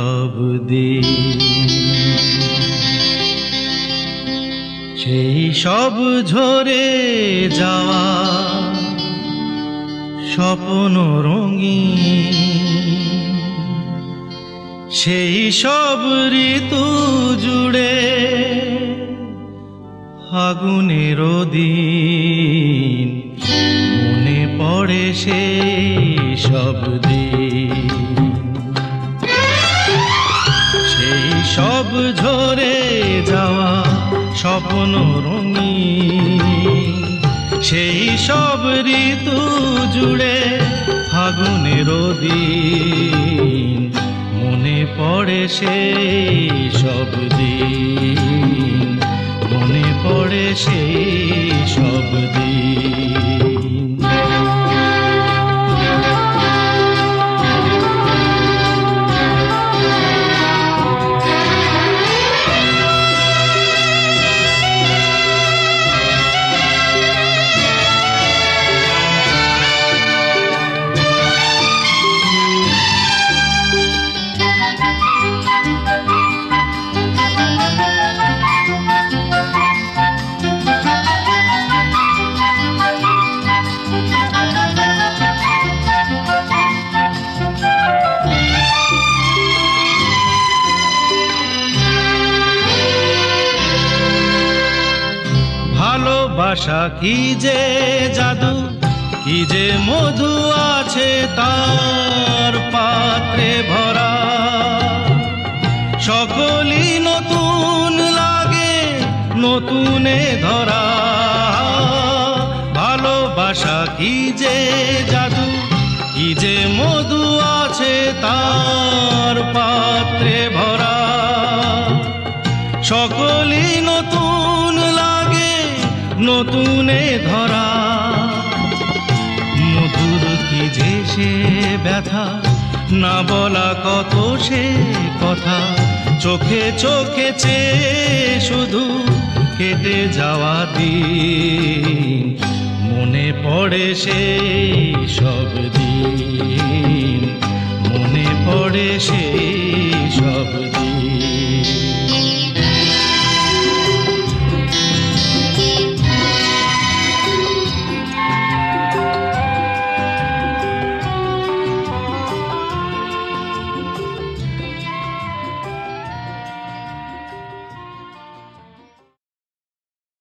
সব দিন, সেই সব ঝরে যাওয়া স্বপ্ন রঙিন, সেই সব ঋতু জুড়ে ফাগুনের দিন, মনে পড়ে সেই সব দিন। সেই সব ঝরে যাওয়া স্বপ্ন রঙিন, সেই সব ঋতু জুড়ে ফাগুনের দিন, মনে পড়ে সেই সব দিন, মনে পড়ে সেই সব দিন। ভালোবাসা কি যে জাদু, কি যে মধু আছে তার পাত্রে ভরা, সকলই নতুন লাগে নতুনে ধরা। ভালোবাসা কি যে জাদু, কি যে মধু আছে তার পাত্রে ভরা, সকলই নতুন লাগে নতুনে ধরা। মধুর কি যে সে ব্যথা, না বলা কত সে কথা, চোখে চোখে চেয়ে শুধু কেটে যাওয়া দিন, মনে পড়ে সেই সব দিন, মনে পড়ে সেই সব দিন।